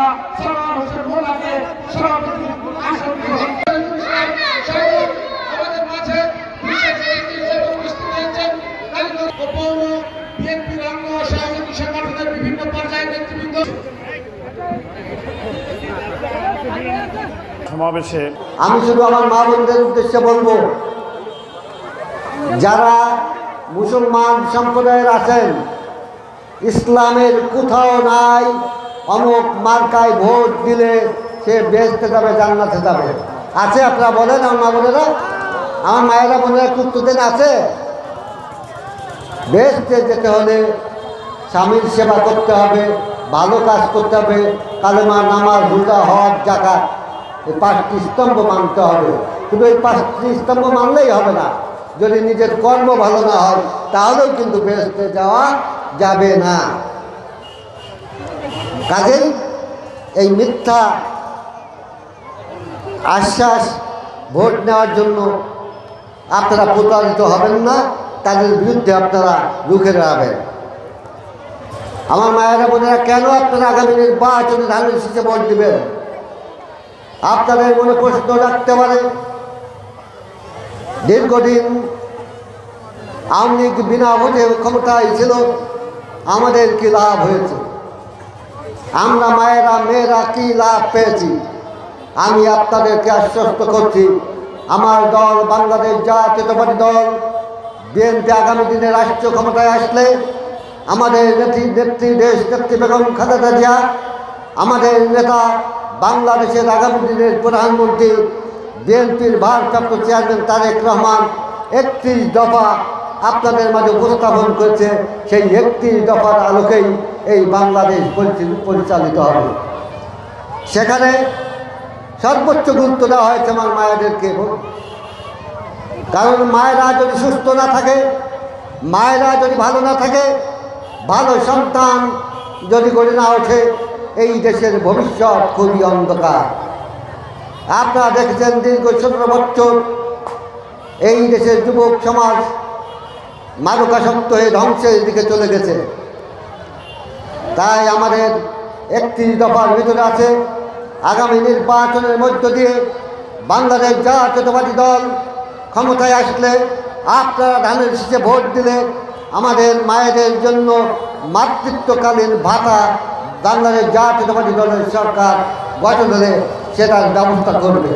মোল্লা সালাম হোসেন মোল্লাকে সভাপতি আসন গ্রহণ আমাদের মাঝে বিশেষ অতিথি হিসেবে উপস্থিত হয়েছেন পৌর বিএনপির অঙ্গ সহযোগী সংগঠনের বিভিন্ন পর্যায়ের নেতৃবৃন্দ। সমাবেশে আমি শুধু আমার মা বোনদের উদ্দেশ্যে বলবো, যারা মুসলমান সম্প্রদায়ের আছেন, ইসলামের কোথাও নাই অমুক মার্কায় ভোট দিলে সে বেহেশতে যাবে, জান্নাতে যাবে। আছে? আপনারা বলেন আমার মা বোনেরা, আমার মায়েরা বোনেরা কুত্তুতেন আছে? বেহেশতে যেতে হলে স্বামীর সেবা করতে হবে, ভালো কাজ করতে হবে, কালেমা, নামাজ, রোজা, হজ, যাকাত, এই 5টি স্তম্ভ মানতে হবে। শুধু এই 5টি স্তম্ভ মানলেই হবে না, যদি নিজের কর্ম ভালো না হয় তাহলেও কিন্তু বেহেশতে যাওয়া যাবে না। কাজেই এই মিথ্যা আশ্বাস ভোট নেওয়ার জন্য আপনারা প্রতারিত হবেন না, তাদের বিরুদ্ধে আপনারা রুখে দাঁড়াবেন। আমার মায়েরা বোনেরা, কেন আপনারা আগামী নির্বাচনে ধানের শীষে ভোট দেবেন? আপনাদের মনে প্রশ্ন রাখতে পারে, দীর্ঘদিন আওয়ামী লীগ বিনা ভোটে ক্ষমতায় ছিল, আমাদের কি লাভ হয়েছে? আমরা মায়েরা মেয়েরা কি লাভ পেয়েছি? আমি আপনাদেরকে আশ্বস্ত করছি, আমার দল বাংলাদেশ জাতীয়তাবাদী দল বিএনপি আগামী দিনে রাষ্ট্রীয় ক্ষমতায় আসলে আমাদের নেত্রী দেশ নেত্রী বেগম খালেদা জিয়া, আমাদের নেতা বাংলাদেশের আগামী দিনের প্রধানমন্ত্রী বিএনপির ভারপ্রাপ্ত চেয়ারম্যান তারেক রহমান 31 দফা আপনাদের মাঝে উপস্থাপন করেছে। সেই 31 দফার আলোকেই এই বাংলাদেশ পরিচালিত হবে। সেখানে সর্বোচ্চ গুরুত্ব দেওয়া হয়েছে আমার মায়েদেরকে, কারণ মায়েরা যদি সুস্থ না থাকে, মায়েরা যদি ভালো না থাকে, ভালো সন্তান যদি গড়ে না ওঠে, এই দেশের ভবিষ্যৎ খুবই অন্ধকার। আপনারা দেখেছেন দীর্ঘ 17 বছর এই দেশের যুবক সমাজ মাদকাসক্ত হয়ে ধ্বংসের দিকে চলে গেছে। তাই আমাদের 31 দফার ভিতরে আছে, আগামী নির্বাচনের মধ্য দিয়ে বাংলাদেশ জাতীয়তাবাদী দল ক্ষমতায় আসলে আপনারা ধানের শীষে ভোট দিলে আমাদের মায়েদের জন্য মাতৃত্বকালীন ভাতা বাংলাদেশ জাতীয়তাবাদী দলের সরকার গঠন হলে সেটার ব্যবস্থা করবে।